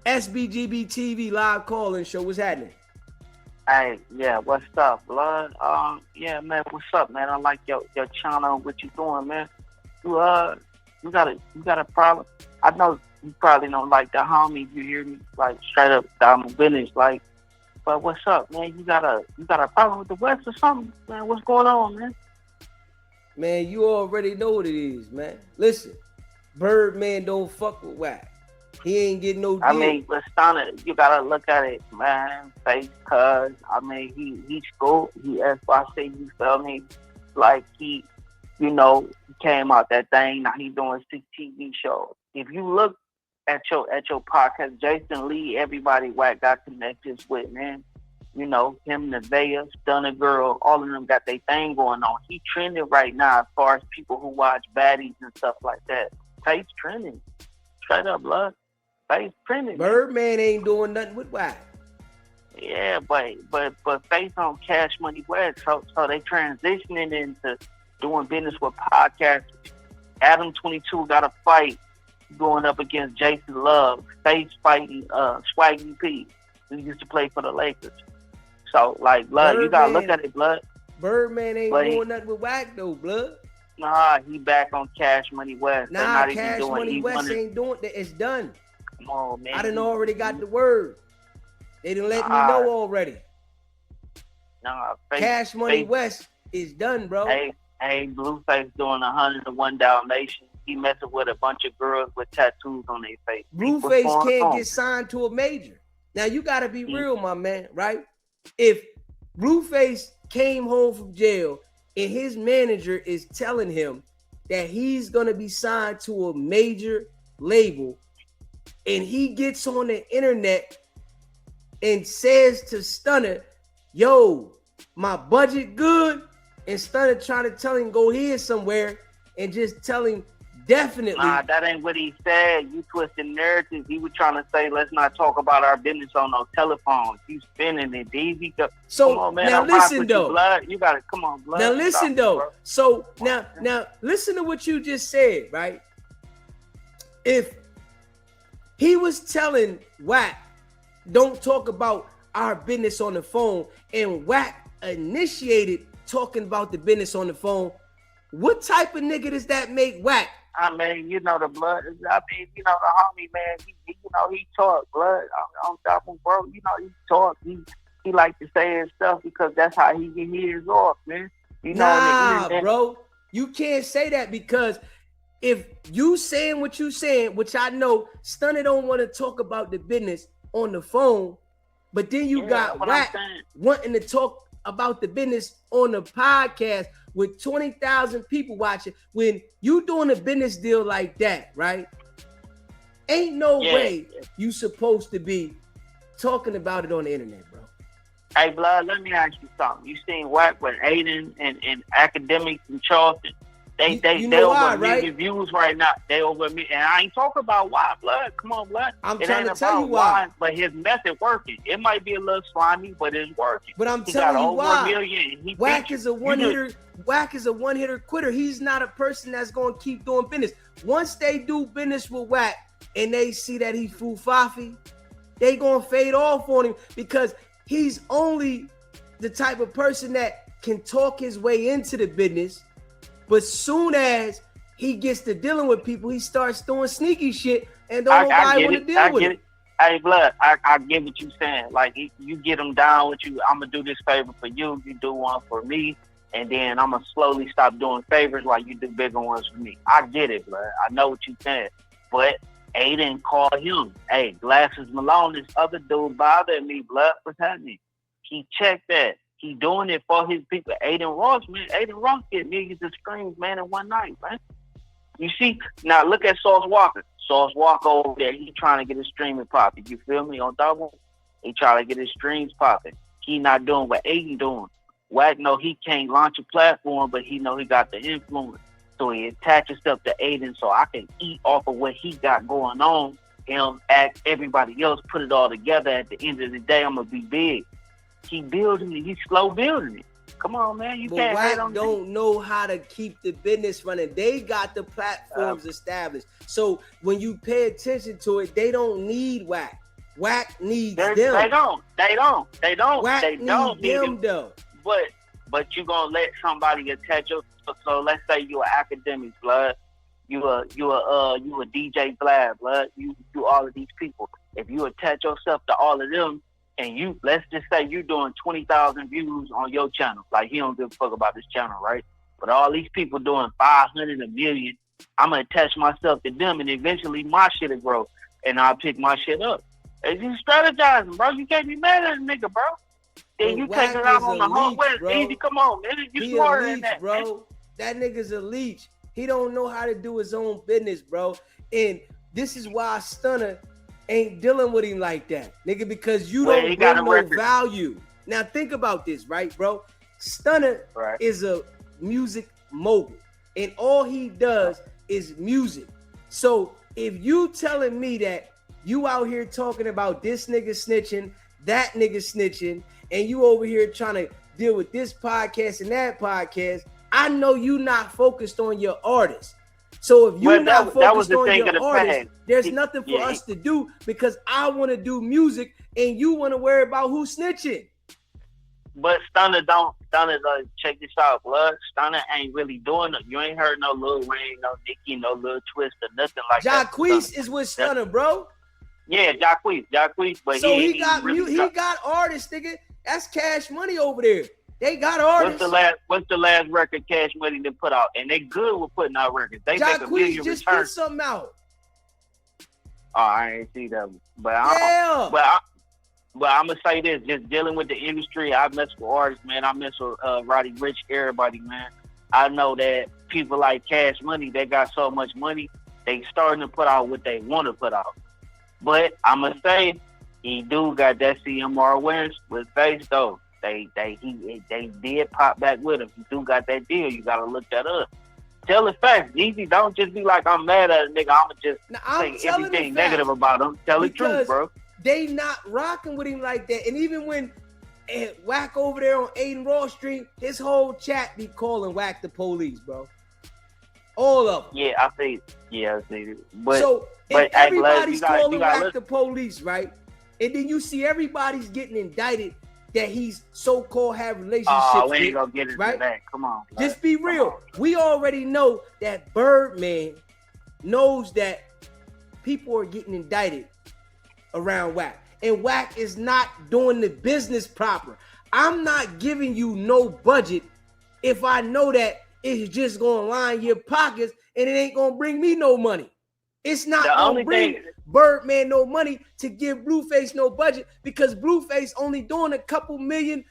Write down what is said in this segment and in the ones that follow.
SBGB TV live calling show. What's happening? Hey, yeah, what's up, blood? Yeah, man, what's up, man? I like your channel, what you doing, man. You got a problem. I know you probably don't like the homie. You hear me, like straight up down my business, like. But what's up, man? You got a problem with the West or something, man? What's going on, man? Man, you already know what it is, man. Listen, Birdman don't fuck with Wack. He ain't getting no deal. I mean, but Stunner, you gotta look at it, man. Face, cuz I mean, he's cool. He SYC, you feel me? Like he came out that thing. Now he's doing 6 TV shows. If you look at your podcast, Jason Lee, everybody Wack got connections with, man. You know, him, Nevaeh, Stunner Girl, all of them got their thing going on. He trending right now as far as people who watch baddies and stuff like that. Face trending. Straight up, blood. Face trending. Birdman ain't doing nothing with Wack. Yeah, but Face on Cash Money West. So they transitioning into doing business with podcasts. Adam 22 got a fight going up against Jason Love. Face fighting Swaggy P, who used to play for the Lakers. So like, blood, you gotta look at it, blood. Birdman ain't doing nothing with Wack though, blood. Nah, he back on Cash Money West. Nah, Cash Money West ain't doing that. It's done. Come on, man. I done already got the word. They done let me know already. Nah, Cash Money West is done, bro. Hey, Blueface doing 101 Dalmatians. He messing with a bunch of girls with tattoos on their face. Blueface can't get signed to a major. Now you gotta be real, my man, right? If Blueface came home from jail and his manager is telling him that he's gonna be signed to a major label, and he gets on the internet and says to Stunner, yo, my budget good, and Stunner trying to tell him go here somewhere and just tell him definitely. Nah, that ain't what he said. You twisting narratives. He was trying to say, let's not talk about our business on no telephones. You spinning it, Deezy. So come on, man. now listen though. You, blood. You gotta come on, blood. Now listen though. So now listen to what you just said, right? If he was telling Wack, don't talk about our business on the phone, and Wack initiated talking about the business on the phone, what type of nigga does that make Wack? I mean, you know the blood. I mean, you know the homie, man. He talk blood on top of bro. You know he talk. He like to say his stuff because that's how he get his off, man. You know, nah, bro, you can't say that because if you saying what you saying, which I know, Stunner don't want to talk about the business on the phone, but then you got Wack wanting to talk about the business on the podcast with 20,000 people watching. When you doing a business deal like that, right? Ain't no way you supposed to be talking about it on the internet, bro. Hey, blood, let me ask you something. You seen Wack with Aiden and Academics in Charleston? They over million views right now. They over me, and I ain't talking about why, blood. Come on, blood. I'm trying to tell you why. But his method working. It might be a little slimy, but it's working. But I'm telling you why. Wack is a one-hitter. Wack is a one-hitter quitter. He's not a person that's going to keep doing business. Once they do business with Wack and they see that he's fufafi, they going to fade off on him because he's only the type of person that can talk his way into the business. But soon as he gets to dealing with people, he starts doing sneaky shit and don't nobody want to deal with it. Hey, blood, I get what you saying. Like, you get them down with you. I'm going to do this favor for you. You do one for me. And then I'm going to slowly stop doing favors while you do bigger ones for me. I get it, blood. I know what you're saying. But Aiden called him. Hey, Glasses Malone, this other dude bothered me, blood. What's happening? He checked that. He doing it for his people. Aiden Ross, man. Aiden Ross get millions of streams, man, in one night, man. You see? Now look at Sauce Walker. Sauce Walker over there, he trying to get his streaming popping. You feel me? On double, he trying to get his streams popping. He not doing what Aiden doing. Wack know he can't launch a platform, but he know he got the influence. So he attaches stuff to Aiden so I can eat off of what he got going on. Him, act, everybody else, put it all together. At the end of the day, I'm going to be big. He building it. He's slow building it. Come on, man. You can't hate on don't know how to keep the business running. They got the platforms established. So when you pay attention to it, they don't need Wack. Wack needs They them. They don't. Wack They don't need need them it. though. But you gonna let somebody attach your. So let's say you an academic, blood. You a DJ Vlad, blood. You all of these people. If you attach yourself to all of them, and you, let's just say you doing 20,000 views on your channel, like he don't give a fuck about this channel, right? But all these people doing 500, a million, I'm gonna attach myself to them, and eventually my shit will grow, and I'll pick my shit up. And you strategizing, bro. You can't be mad at a nigga, bro. Then you take it out on the whole way. It's easy. Come on, man. You smarter than that, bro. That nigga's a leech. He don't know how to do his own business, bro. And this is why Stunner ain't dealing with him like that, nigga, because you don't bring no value. Now think about this, right, bro? Stunner is a music mogul, and all he does is music. So if you telling me that you out here talking about this nigga snitching, that nigga snitching, and you over here trying to deal with this podcast and that podcast, I know you not focused on your artist. So if you're not focused on your artist, there's nothing for us to do, because I want to do music and you want to worry about who's snitching. But Stunner check this out, blood. Stunner ain't really doing it. You ain't heard no Lil Wayne, no Nicki, no Lil Twist, or nothing like that. Jacquees is with Stunner, bro. Yeah, Jacquees. But so he got artists, nigga. That's Cash Money over there. They got artists. What's the last record Cash Money they put out? And they good with putting out records. They make $1 million just returns. put something out. Oh, I ain't see that. But I'm gonna say this: just dealing with the industry, I mess with artists, man. I mess with Roddy Rich, everybody, man. I know that people like Cash Money, they got so much money, they starting to put out what they want to put out. But I'm gonna say he do got that CMR wins with Face though. They did pop back with him. He do got that deal. You gotta look that up. Tell the facts. Deezy, don't just be like, I'm mad at a nigga. I'ma just say everything negative about him. Tell the truth, bro. They not rocking with him like that. And even when Wack over there on Aiden Raw Street, his whole chat be calling Wack the police, bro. All of them. Yeah, I see it. But if everybody's calling Wack the police, right? And then you see everybody's getting indicted that he's so-called have relationships we ain't gonna get into that. Come on. Just be real. We already know that Birdman knows that people are getting indicted around Wack. And Wack is not doing the business proper. I'm not giving you no budget if I know that it's just gonna line your pockets and it ain't gonna bring me no money. It's not gonna bring Birdman no money to give Blueface no budget, because Blueface only doing a couple million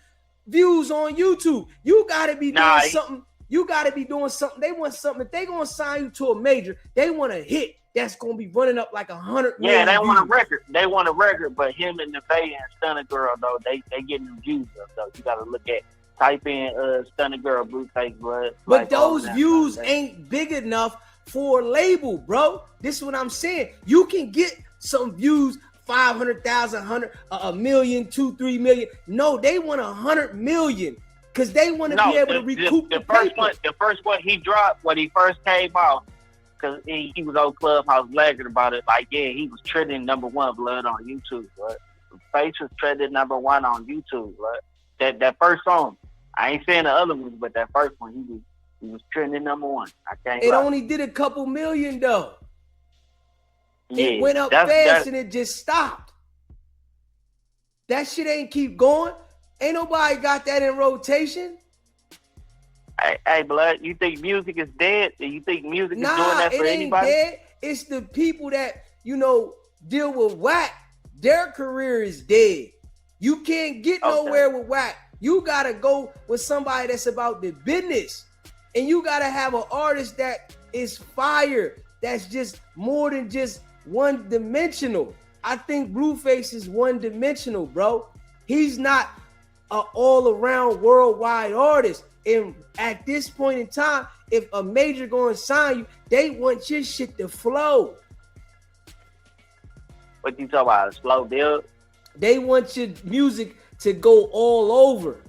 views on YouTube. You gotta be doing something. You gotta be doing something. They want something. If they gonna sign you to a major, they want a hit that's gonna be running up like 100 million. Yeah, they views. want a record. They want a record, but him and the Bay and Stunner Girl though, they getting them views up though. You gotta look at, type in Stunner Girl, Blueface, blood. But like, those views ain't big enough for a label, bro. This is what I'm saying. You can get some views, 500,000, 100, a million, 2-3 million. No, they want 100 million because they want to be able to recoup the first one. The first one he dropped when he first came out, because he was on Clubhouse blagging about it. Like, yeah, he was trending #1 blood on YouTube. Blood. Face was trending #1 on YouTube. Blood. That first song, I ain't saying the other ones, but that first one, he was trending #1. I can't. It only did a couple million though. Yeah, it went up fast and it just stopped. That shit ain't keep going. Ain't nobody got that in rotation. Hey, blood, you think music is dead? You think music is doing that for anybody? It ain't dead. It's the people that, deal with Wack. Their career is dead. You can't get nowhere with Wack. You gotta go with somebody that's about the business. And you gotta have an artist that is fire. That's just more than just one-dimensional. I think Blueface is one-dimensional, bro. He's not an all-around worldwide artist. And at this point in time, if a major going to sign you, they want your shit to flow. What you talking about? A slow build? They want your music to go all over.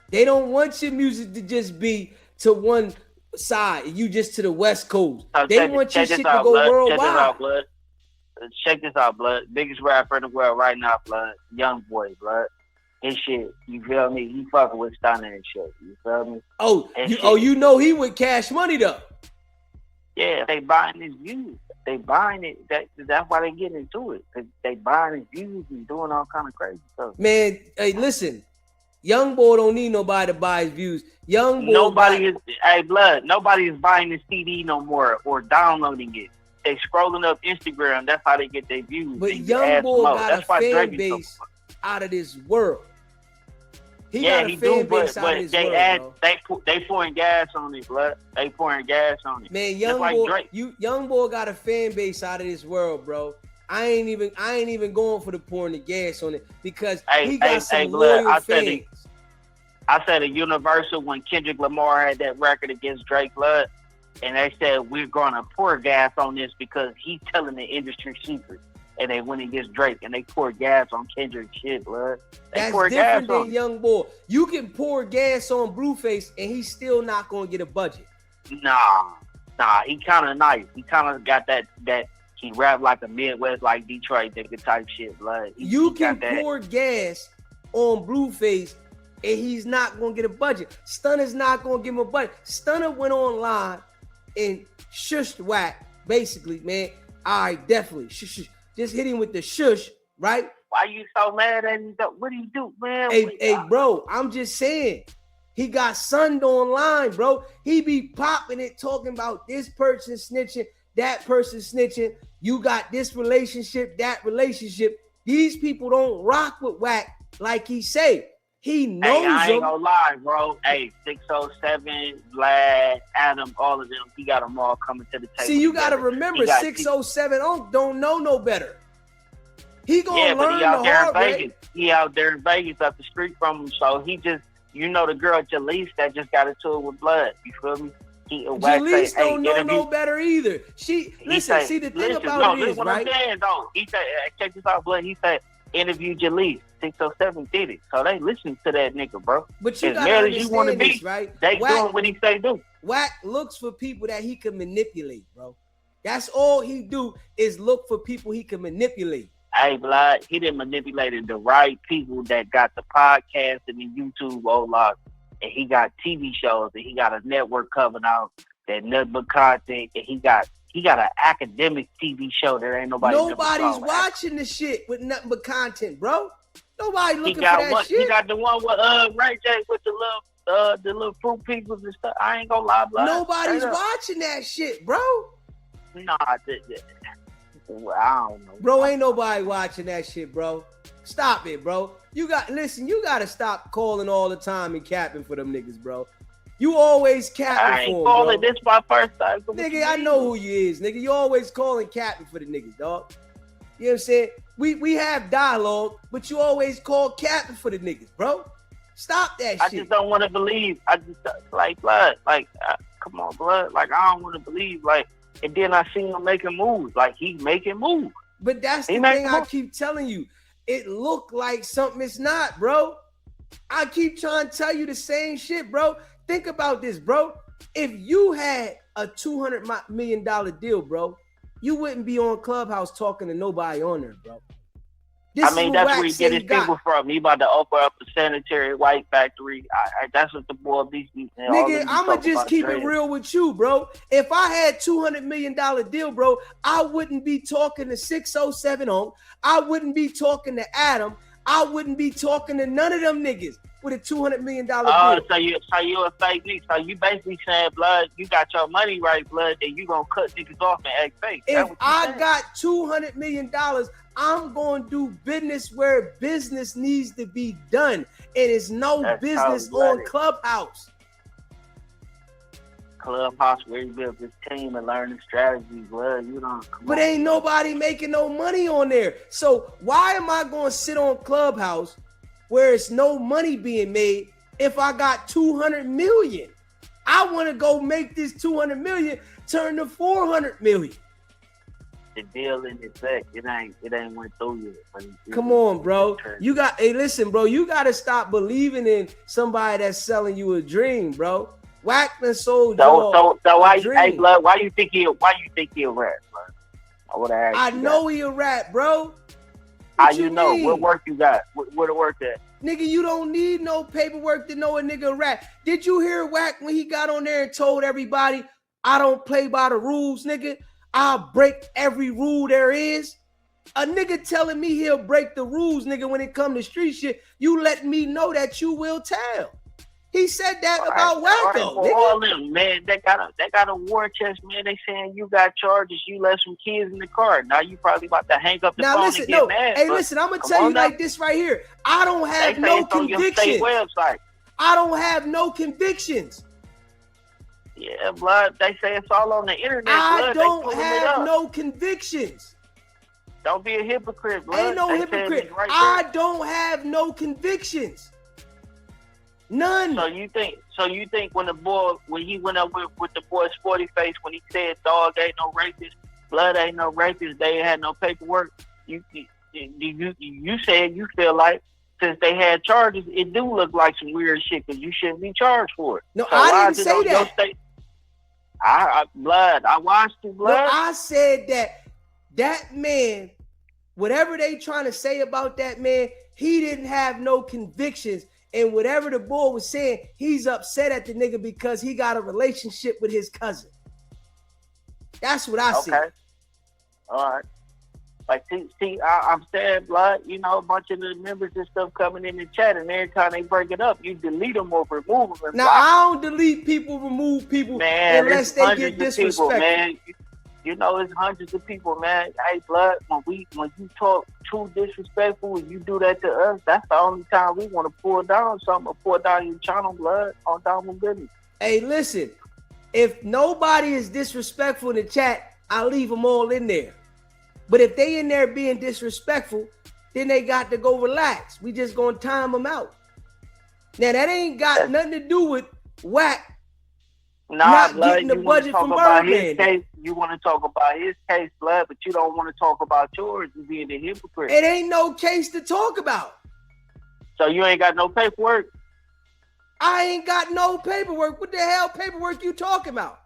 They don't want your music to just be to one side, you just to the West Coast. They want your shit to go worldwide. check this out, blood. Biggest rapper in the world right now, blood. Young boy, blood. His shit, you feel me? He fucking with Stunner and shit. You feel me? You know he with Cash Money though. Yeah, they buying his views. They buying it. That's why they get into it. They buying his views and doing all kind of crazy stuff. Man, hey, listen. Young boy don't need nobody to buy his views. Young boy nobody is buying the CD no more or downloading it. They scrolling up Instagram. That's how they get their views. But Young boy got a fan base out of this world. He do, but they pouring gas on it, blood. They pouring gas on it. Man, Young boy got a fan base out of this world, bro. I ain't even going for the pouring the gas on it because he got some loyal fans. I said a Universal when Kendrick Lamar had that record against Drake, blood, and they said we're gonna pour gas on this because he's telling the industry secrets. And they went against Drake and they poured gas on Kendrick shit, blood. That's different than Young boy. You can pour gas on Blueface and he's still not gonna get a budget. Nah, he kind of nice. He kind of got that he rap like a Midwest, like Detroit nigga type shit, blood. You can pour gas on Blueface and he's not gonna get a budget. Stunner's not gonna give him a budget. Stunner went online and shushed Wack, basically, man. All right, definitely. Shush. Just hit him with the shush, right? Why you so mad at him? What do you do, man? Hey, bro, I'm just saying. He got sunned online, bro. He be popping it, talking about this person snitching, that person snitching. You got this relationship, that relationship. These people don't rock with Wack like he say. He knows I ain't gonna lie, bro. Hey, 607, Vlad, Adam, all of them. He got them all coming to the table. See, you got to remember, 607 don't know no better. He gonna learn the hard way. He out there in Vegas up the street from him. So he just, the girl Jalise that just got into it with Blood. You feel me? Jalise don't know no better either. See the thing about it is, right? I'm saying, though. He said, check this out, Blood. He said, interview Jalise. 607 did it. So they listen to that nigga, bro. But you gotta understand this, right? They doing what he say do. Wack looks for people that he can manipulate, bro. That's all he do is look for people he can manipulate. Hey, Blood, he done manipulated the right people that got the podcast and the YouTube lock, and he got TV shows, and he got a network coming out that nothing but content, and he got an academic TV show that ain't nobody's watching the shit with nothing but content, bro. Nobody looking for that shit. He got the one with Ray J with the little fruit peoples and stuff. I ain't gonna lie, Blood. Nobody's watching that shit, bro. Nah, I don't know. Bro, ain't nobody watching that shit, bro. Stop it, bro. You gotta stop calling all the time and capping for them niggas, bro. You always capping for them, bro. This my first time. Nigga, I know who you is, nigga. You always calling capping for the niggas, dog. You know what I'm saying? We have dialogue, but you always call capping for the niggas, bro. Stop that shit. I just don't want to believe. I just like Blood. Like, come on, Blood. Like, I don't want to believe. Like, and then I see him making moves. Like, he's making moves. But that's the thing I keep telling you. It look like something it's not, bro. I keep trying to tell you the same shit, bro. Think about this, bro. If you had a $200 million deal, bro, you wouldn't be on Clubhouse talking to nobody on there, bro. That's where he get his people from. He about to open up a sanitary white factory. That's what the boy these nigga, I'ma just keep it real with you, bro. If I had $200 million deal, bro, I wouldn't be talking to 607 on. I wouldn't be talking to Adam. I wouldn't be talking to none of them niggas with a $200 million deal. So you a fake nigga. So you basically saying, Blood, you got your money right, Blood, then you gonna cut niggas off and act fake. If I got $200 million, I'm going to do business where business needs to be done. And it's no business on Clubhouse. Clubhouse where you build this team and learn the strategy, Blood. But ain't nobody making no money on there. So why am I going to sit on Clubhouse where it's no money being made if I got 200 million? I want to go make this 200 million turn to 400 million. The deal in effect, it ain't went through yet. Come on, bro. Listen, bro, you got to stop believing in somebody that's selling you a dream, bro. Wack100 sold so why, hey, Blood, why you think he'll rap, Blood? I would have asked I you know that. he a rat, bro. How What you know? mean? What work you got? Where the work at? Nigga, you don't need no paperwork to know a nigga a rat. Did you hear Wack when he got on there and told everybody, I don't play by the rules, nigga? I'll break every rule there is. A nigga telling me he'll break the rules, nigga, when it come to street shit, you let me know that you will tell. He said that about Wacko, for nigga. all them, man, they got a war chest, man. They saying you got charges, you left some kids in the car. Now you probably about to hang up the phone Listen, and get mad. Hey, listen, I'm gonna tell you like this right here. I don't have no convictions. Website. I don't have no convictions. Yeah, blood. They say it's all on the internet. I blood. don't have no convictions. Don't be a hypocrite, blood. Ain't no hypocrite. Right I don't have no convictions. None. So you think when he went up with the boy Sporty Face when he said dog ain't no racist, blood ain't no racist, they had no paperwork. You said you feel like since they had charges, it do look like some weird shit because you shouldn't be charged for it. No, so I didn't say that. I watched it, blood. No, I said that man, whatever they trying to say about that man, he didn't have no convictions. And whatever the boy was saying, he's upset at the nigga because he got a relationship with his cousin. That's what I see. Okay. All right. Like, see, I'm saying, blood, you know, a bunch of the members and stuff coming in the chat, and every time they break it up, you delete them or remove them. Now, I don't delete people, remove people, man, unless they get disrespectful. People, man. You know, it's hundreds of people, man. Hey, blood, when you talk too disrespectful and you do that to us, that's the only time we want to pull down something or pull down your channel, blood, on down my business. Hey, listen, if nobody is disrespectful in the chat, I'll leave them all in there. But if they in there being disrespectful, then they got to go relax. We just gonna time them out. Now, that ain't got nothing to do with Wack not blood, getting the budget from Birdman. You want to talk about his case, blood, but you don't want to talk about yours and being a hypocrite. It ain't no case to talk about. So you ain't got no paperwork? I ain't got no paperwork. What the hell paperwork you talking about?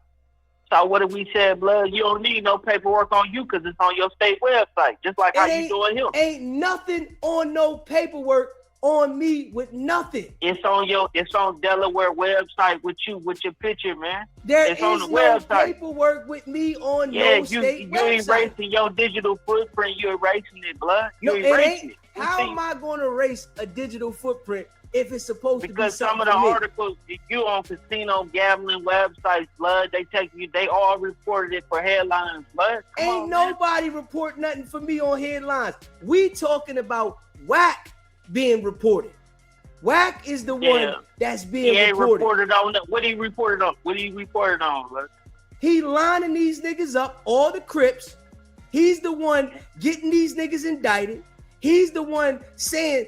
So what if we said, blood, you don't need no paperwork on you because it's on your state website, just like how you doing him. Ain't nothing on no paperwork on me with nothing. It's on Delaware website with you, with your picture, man. It's on the website. Paperwork with me on no state website. You erasing your digital footprint. You erasing it, blood. You erasing it. How am I going to erase a digital footprint if it's supposed to be because some of the articles you on casino gambling websites, blood, they all reported it for headlines, blood. Ain't nobody report nothing for me on headlines. We talking about Wack being reported. Wack is the one that's being reported on. What he reported on? Blood? He lining these niggas up, all the Crips. He's the one getting these niggas indicted. He's the one saying,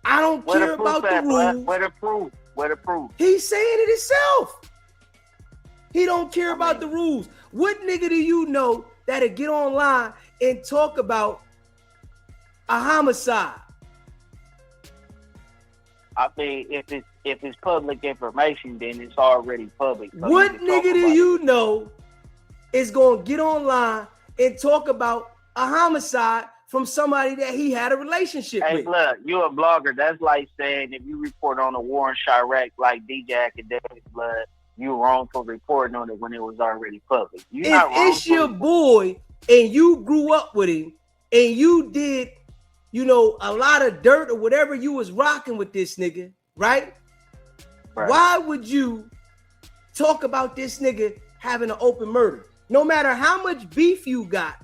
I don't care about the rules. Where the proof? He's saying it himself. He don't care about the rules. What nigga do you know that'll get online and talk about a homicide? I mean, if it's public information, then it's already public. So what nigga do you know is gonna get online and talk about a homicide from somebody that he had a relationship with? Hey, blood, you're a blogger. That's like saying if you report on a war in Chirac like DJ Academic, blood, you wrong for reporting on it when it was already public. If it's your boy and you grew up with him and you did, you know, a lot of dirt or whatever you was rocking with this nigga, right? Why would you talk about this nigga having an open murder? No matter how much beef you got,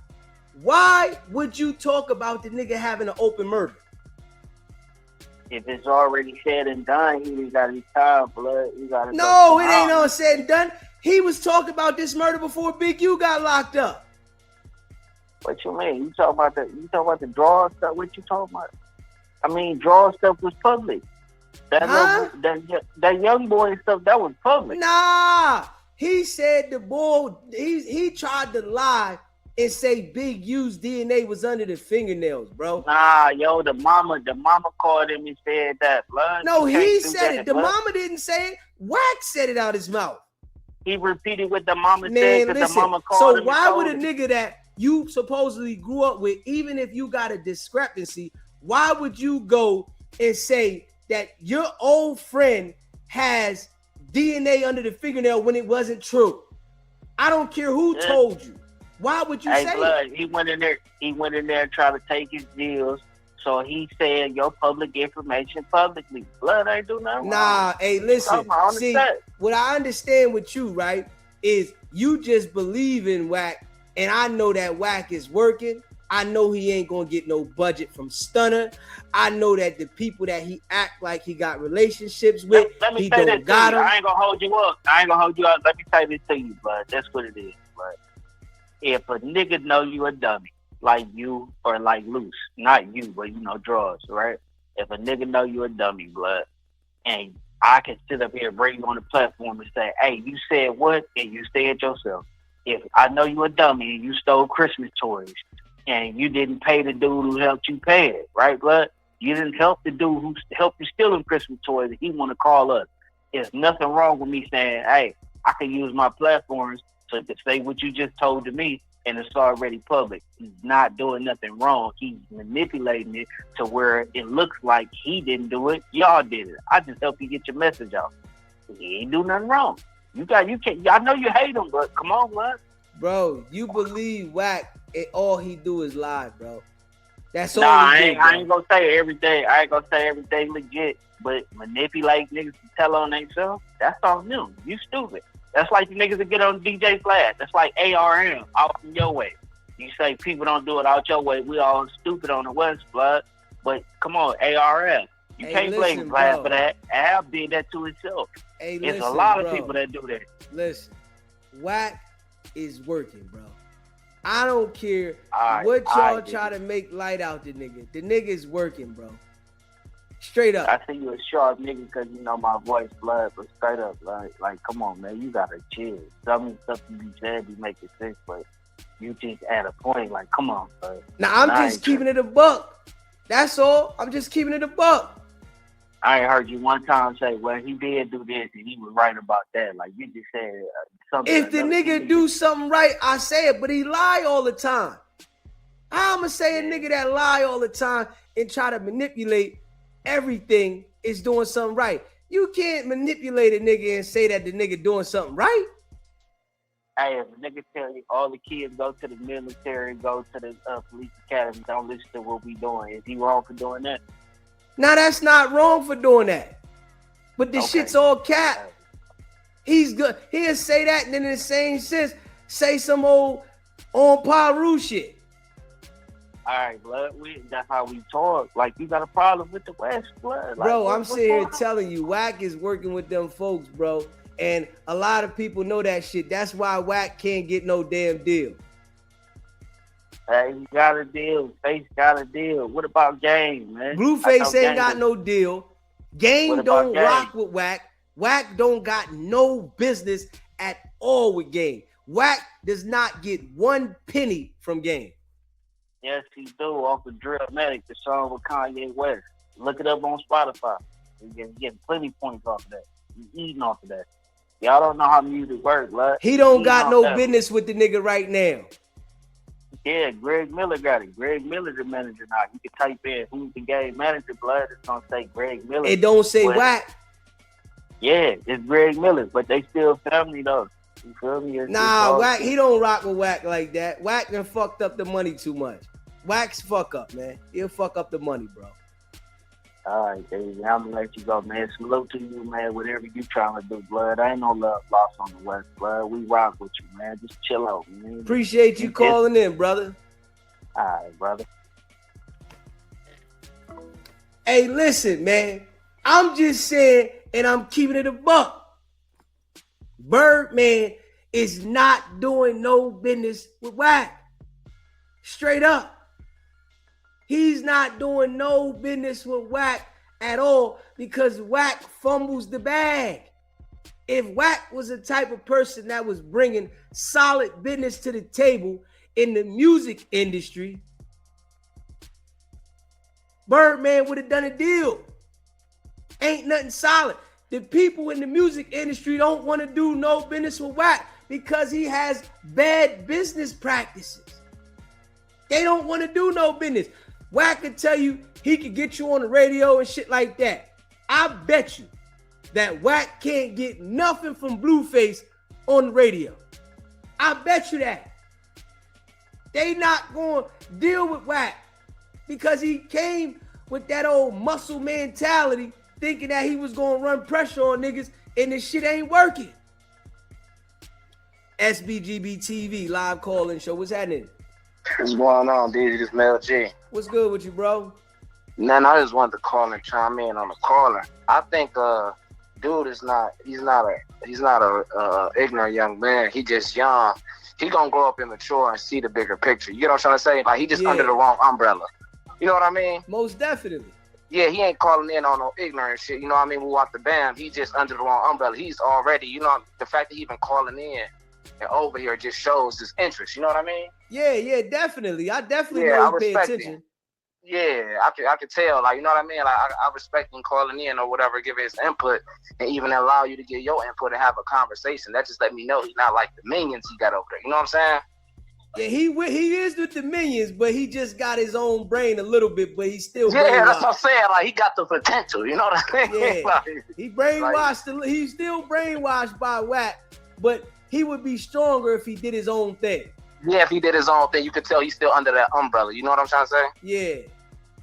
why would you talk about the nigga having an open murder? If it's already said and done, he got his time, blood. No, it ain't all said and done. He was talking about this murder before Big U got locked up. What you mean? You talking about the draw stuff? What you talking about? I mean, draw stuff was public. That young boy stuff, that was public. Nah, he said the boy, he tried to lie and say Big U's DNA was under the fingernails, bro. Nah, yo, the mama called him and said that, blood. No, he said it. The mama didn't say it. Wack said it out his mouth. He repeated what the mama said because the mama called him. So why would a nigga that you supposedly grew up with, even if you got a discrepancy, why would you go and say that your old friend has DNA under the fingernail when it wasn't true? I don't care who told you. Why would you say blood, it? He went in there and tried to take his deals. So he said your public information publicly. Blood ain't do nothing wrong. Hey, listen. See, what I understand with you, right, is you just believe in Wack, and I know that Wack is working. I know he ain't gonna get no budget from Stunner. I know that the people that he act like he got relationships with, let me he say don't got them. I ain't gonna hold you up. Let me say this to you, bud. That's what it is, bud. If a nigga know you a dummy, like you or like Loose, not you, but drugs, right? If a nigga know you a dummy, blood, and I can sit up here and bring you on the platform and say, hey, you said what? And you said yourself. If I know you a dummy and you stole Christmas toys and you didn't pay the dude who helped you pay it, right, blood? You didn't help the dude who helped you stealing Christmas toys and he want to call us. There's nothing wrong with me saying, hey, I can use my platforms to say what you just told to me, and it's already public. He's not doing nothing wrong. He's manipulating it to where it looks like he didn't do it. Y'all did it. I just help you get your message out. He ain't do nothing wrong. You can't. I know you hate him, but come on, blood. Bro, you believe Wack and all he do is lie, bro. That's all I he do, ain't gonna say everything. I ain't gonna say everything legit, but manipulate niggas to tell on themselves, that's on them. You stupid. That's like the niggas that get on DJ Flash. That's like ARM out from your way. You say people don't do it out your way. We all stupid on the West, blood. But come on, ARM. You can't blame Flash for that. Al did that to himself. There's a lot of people that do that. Listen, Wack is working, bro. I don't care what y'all try to make light out the nigga. The nigga is working, bro. Straight up. I think you a sharp nigga because you know my voice, blood, but straight up, like, come on, man, you gotta chill. Some of the stuff you be saying be making sense, but you just at a point, like, come on, bro. Now, I'm just keeping it a buck. That's all. I'm just keeping it a buck. I ain't heard you one time say, well, he did do this and he was right about that. Like, you just said something. If the nigga do something right, I say it, but he lie all the time. How I'ma say a nigga that lie all the time and try to manipulate everything is doing something right? You can't manipulate a nigga and say that the nigga doing something right. Hey, if a nigga tell you all the kids go to the military, go to the police academy, don't listen to what we doing, is he wrong for doing that? Now that's not wrong for doing that. But the shit's all cap. He's good. He'll say that and then in the same sense, say some old on Paru shit. All right, blood. That's how we talk. Like, you got a problem with the West, blood. Like, bro, I'm sitting here telling you, Wack is working with them folks, bro. And a lot of people know that shit. That's why Wack can't get no damn deal. Hey, you got a deal. Face got a deal. What about Game, man? Blueface ain't got no deal. Game don't rock with Wack. Wack don't got no business at all with Game. Wack does not get one penny from Game. Yes, he do. Off of Drillmatic, the song with Kanye West. Look it up on Spotify. You're getting plenty points off of that. You're eating off of that. Y'all don't know how music works, blood. He don't got no business with the nigga right now. Yeah, Greg Miller got it. Greg Miller's the manager now. You can type in who's the game manager, blood. It's gonna say Greg Miller. It don't say Wack. Yeah, it's Greg Miller, but they still family though. You feel me? Nah, Wack, he don't rock with Wack like that. Wack done fucked up the money too much. Wack's fuck up, man. He'll fuck up the money, bro. All right, Daisy, I'm gonna let you go, man. Salute to you, man. Whatever you trying to do, blood. I ain't no love lost on the West, blood. We rock with you, man. Just chill out, man. Appreciate you calling in, brother. All right, brother. Hey, listen, man. I'm just saying, and I'm keeping it a buck. Birdman is not doing no business with Wack. Straight up. He's not doing no business with Wack at all because Wack fumbles the bag. If Wack was the type of person that was bringing solid business to the table in the music industry, Birdman would have done a deal. Ain't nothing solid. The people in the music industry don't want to do no business with Wack because he has bad business practices. They don't want to do no business. Wack could tell you he could get you on the radio and shit like that. I bet you that Wack can't get nothing from Blueface on the radio. I bet you that. They not going to deal with Wack because he came with that old muscle mentality thinking that he was going to run pressure on niggas and this shit ain't working. SBGB TV live call-in show. What's happening? What's going on, Deezy? This Mel G. What's good with you, bro? Man, I just wanted to call and chime in on the caller. I think dude is he's not a ignorant young man. He just young. He gonna grow up immature and see the bigger picture. You know what I'm trying to say? Like, he just under the wrong umbrella. You know what I mean? Most definitely. Yeah, he ain't calling in on no ignorant shit. You know what I mean? We walk the bam. He just under the wrong umbrella. He's already, you know, the fact that he been calling in and over here just shows his interest. You know what I mean? Yeah, definitely. I definitely know he pay attention. Yeah, I can tell. Like, you know what I mean? Like, I respect him calling in or whatever, giving his input, and even allow you to give your input and have a conversation. That just let me know he's not like the minions he got over there. You know what I'm saying? Yeah, he is with the minions, but he just got his own brain a little bit, but he's still brainwashed. That's what I'm saying. Like, he got the potential. You know what I mean? Yeah, like, he brainwashed. Like, he's still brainwashed by Wack, but he would be stronger if he did his own thing. Yeah, if he did his own thing, you could tell he's still under that umbrella. You know what I'm trying to say? Yeah.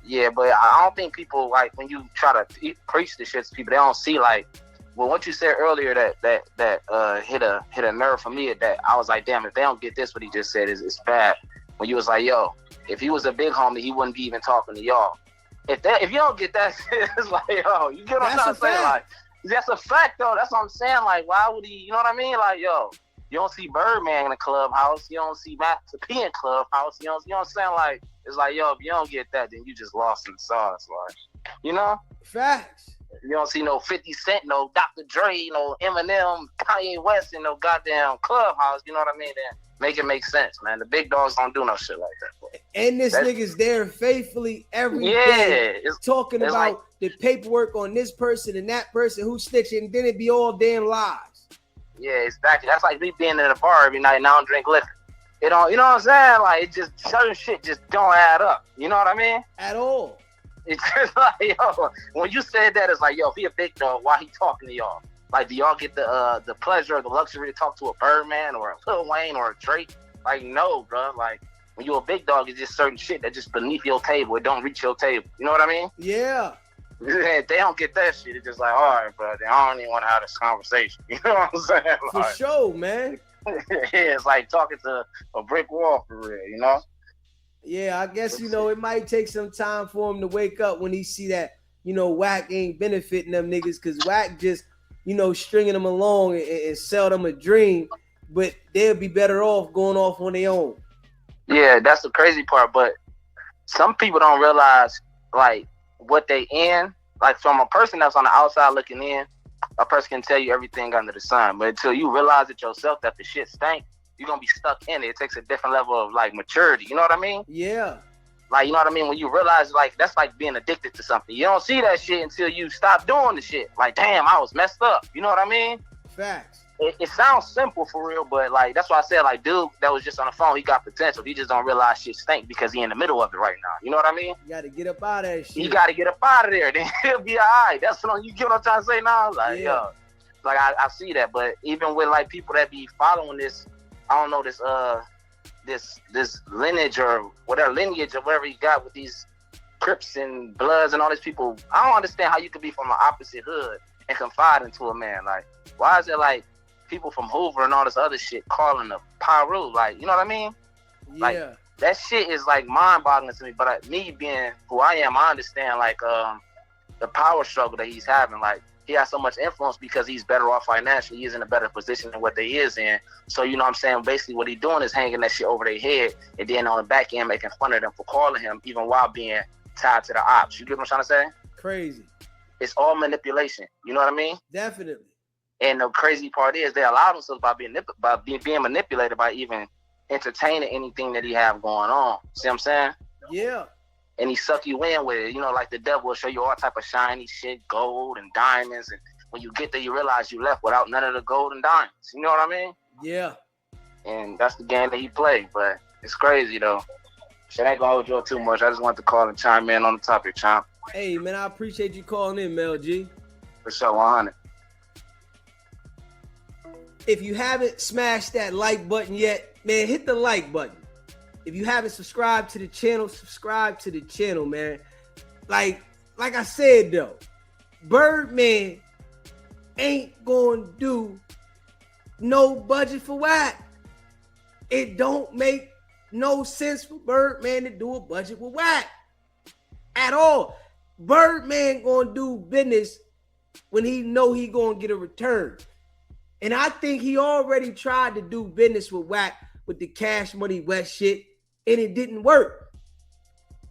Yeah, but I don't think people, like, when you try to preach this shit to people, they don't see, like, well, what you said earlier that hit a nerve for me, that I was like, damn, if they don't get this, what he just said is bad. When you was like, yo, if he was a big homie, he wouldn't be even talking to y'all. If you don't get that shit, it's like, yo, you get what I'm trying to say? Like, that's a fact, though. That's what I'm saying. Like, why would he, you know what I mean? Like, yo, you don't see Birdman in the clubhouse. You don't see Master P in clubhouse. You know what I'm saying? Like, it's like, yo, if you don't get that, then you just lost in the sauce. Like, you know? Facts. You don't see no 50 Cent, no Dr. Dre, no Eminem, Kanye West in no goddamn clubhouse. You know what I mean? Then make it make sense, man. The big dogs don't do no shit like that. Bro. And this nigga's there faithfully every day talking about like, the paperwork on this person and that person who snitching, and then it be all damn lies. Yeah, exactly. That's like me being in a bar every night and I don't drink liquor. It don't, you know what I'm saying? Like, it just, certain shit just don't add up. You know what I mean? At all. It's just like, yo, when you said that, it's like, yo, if he a big dog, why he talking to y'all? Like, do y'all get the pleasure or the luxury to talk to a Birdman or a Lil Wayne or a Drake? Like, no, bro. Like, when you a big dog, it's just certain shit that's just beneath your table. It don't reach your table. You know what I mean? Yeah. If they don't get that shit, it's just like, all right, bro, I don't even want to have this conversation. You know what I'm saying? For like, sure, man. Yeah, it's like talking to a brick wall for real, you know? Yeah, I guess, you know, it might take some time for him to wake up when he see that, you know, Wack ain't benefiting them niggas, because Wack just, you know, stringing them along and sell them a dream, but they'll be better off going off on their own. Yeah, that's the crazy part, but some people don't realize, like, what they in. Like, from a person that's on the outside looking in, a person can tell you everything under the sun, but until you realize it yourself that the shit stank, you're gonna be stuck in it. It takes a different level of, like, maturity. You know what I mean? Yeah. Like, you know what I mean? When you realize, like, that's like being addicted to something. You don't see that shit until you stop doing the shit. Like, damn, I was messed up. You know what I mean? Facts. It sounds simple for real, but, like, that's why I said, like, dude that was just on the phone, he got potential. He just don't realize shit stink because he in the middle of it right now. You know what I mean? You got to get up out of that shit. You got to get up out of there. Then he'll be all right. That's what you get what I'm trying to say now? Like, yeah. Yo. Like, I see that. But even with, like, people that be following this, I don't know, this lineage or whatever he got with these Crips and Bloods and all these people, I don't understand how you could be from an opposite hood and confide into a man. Like, why is it like people from Hoover and all this other shit calling the Pyru? Like, you know what I mean? Yeah. Like, that shit is, like, mind-boggling to me. But me being who I am, I understand, like, the power struggle that he's having. Like, he has so much influence because he's better off financially. He's in a better position than what they is in. So, you know what I'm saying? Basically, what he's doing is hanging that shit over their head, and then on the back end making fun of them for calling him, even while being tied to the ops. You get what I'm trying to say? Crazy. It's all manipulation. You know what I mean? Definitely. And the crazy part is they allow themselves by being manipulated by even entertaining anything that he have going on. See what I'm saying? Yeah. And he suck you in with it. You know, like the devil will show you all type of shiny shit, gold and diamonds. And when you get there, you realize you left without none of the gold and diamonds. You know what I mean? Yeah. And that's the game that he played. But it's crazy, though. It ain't gonna hold you up too much. I just want to call and chime in on the topic, Chime. Hey, man, I appreciate you calling in, Mel G. For sure, 100. If you haven't smashed that like button yet, man, hit the like button. If you haven't subscribed to the channel, subscribe to the channel, man. Like I said, though, Birdman ain't gonna do no budget for Wack. It don't make no sense for Birdman to do a budget with Wack at all. Birdman gonna do business when he know he gonna get a return. And I think he already tried to do business with Wack with the Cash Money West shit, and it didn't work.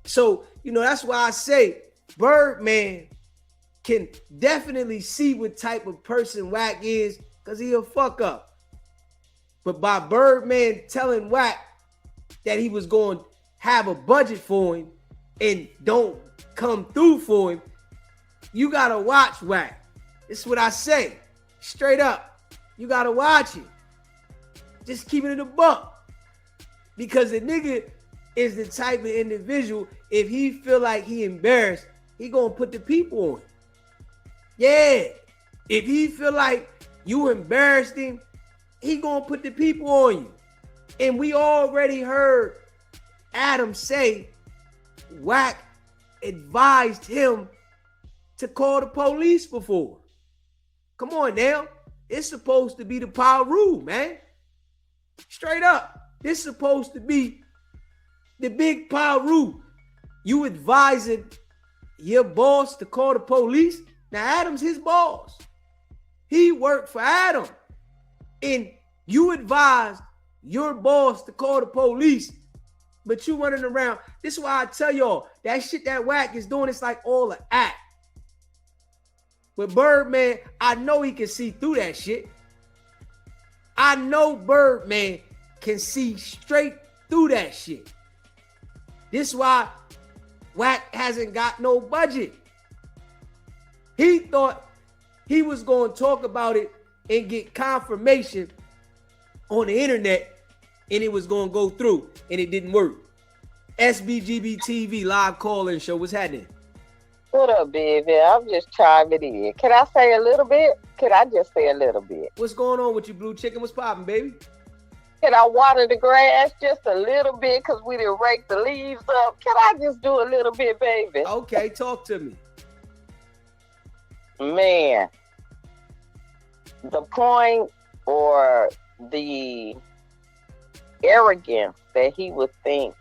So, that's why I say Birdman can definitely see what type of person Wack is, because he a fuck up. But by Birdman telling Wack that he was going to have a budget for him and don't come through for him, you got to watch Wack. This is what I say. Straight up. You got to watch it. Just keep it in the buck. Because the nigga is the type of individual, if he feel like he embarrassed, he going to put the people on him. Yeah. If he feel like you embarrassed him, he going to put the people on you. And we already heard Adam say Wack advised him to call the police before. Come on now. It's supposed to be the power rule, man. Straight up. This supposed to be the big power rule. You advising your boss to call the police. Now, Adam's his boss. He worked for Adam. And you advised your boss to call the police, but you running around. This is why I tell y'all, that shit that Wack is doing, it's like all an act. But Birdman, I know he can see through that shit. I know Birdman can see straight through that shit. This is why Wack hasn't got no budget. He thought he was going to talk about it and get confirmation on the internet, and it was going to go through, and it didn't work. SBGB TV live call-in show. What's happening? What up, baby? I'm just chiming in. Can I say a little bit? Can I just say a little bit? What's going on with you, Blue Chicken? What's popping, baby? Can I water the grass just a little bit because we didn't rake the leaves up? Can I just do a little bit, baby? Okay, talk to me. Man, the point or the arrogance that he would think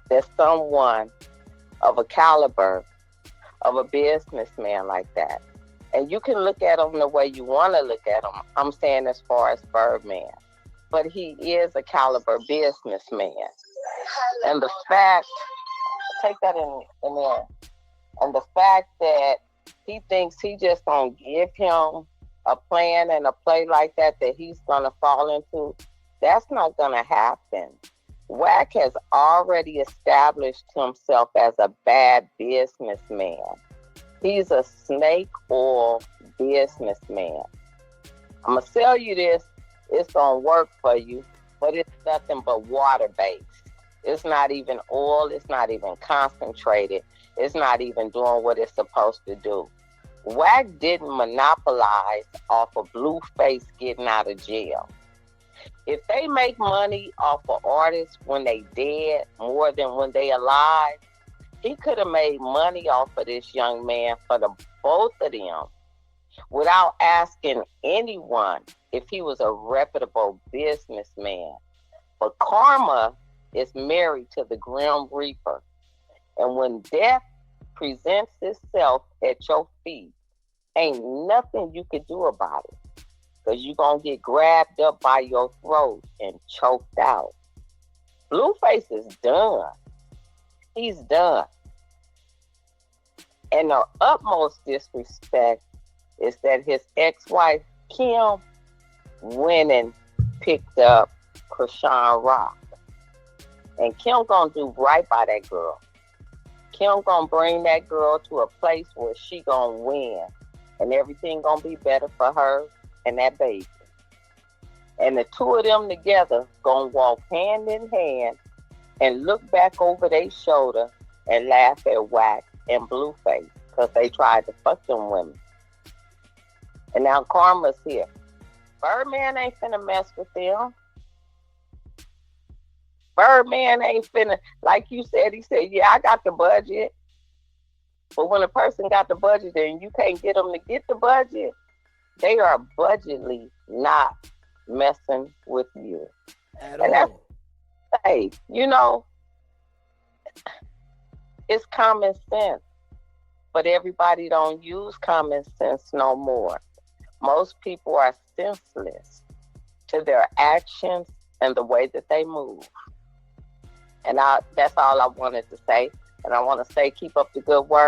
that someone of a caliber of a businessman like that, and you can look at him the way you want to look at him. I'm saying as far as Birdman, but he is a caliber businessman. And the fact, take that in there, and the fact that he thinks he just gonna give him a plan and a play like that he's gonna fall into, that's not gonna happen. Wack has already established himself as a bad businessman. He's a snake oil businessman. I'm gonna sell you this. It's gonna work for you, but it's nothing but water-based. It's not even oil. It's not even concentrated. It's not even doing what it's supposed to do. Wack didn't monopolize off of Blueface getting out of jail. If they make money off of artists when they dead more than when they alive, he could have made money off of this young man for the both of them without asking anyone if he was a reputable businessman. But karma is married to the Grim Reaper. And when death presents itself at your feet, ain't nothing you could do about it. Because you're going to get grabbed up by your throat and choked out. Blueface is done. He's done. And the utmost disrespect is that his ex-wife, Kim, went and picked up Krishan Rock. And Kim going to do right by that girl. Kim going to bring that girl to a place where she going to win. And everything going to be better for her and that baby. And the two of them together gonna walk hand in hand and look back over their shoulder and laugh at Wack and Blueface because they tried to fuck them women. And now karma's here. Birdman ain't finna mess with them. Birdman ain't finna, like you said, he said, yeah, I got the budget. But when a person got the budget and you can't get them to get the budget, they are budgetly not messing with you. At and all. That's, hey, you know, it's common sense. But everybody don't use common sense no more. Most people are senseless to their actions and the way that they move. And that's all I wanted to say. And I want to say, keep up the good work.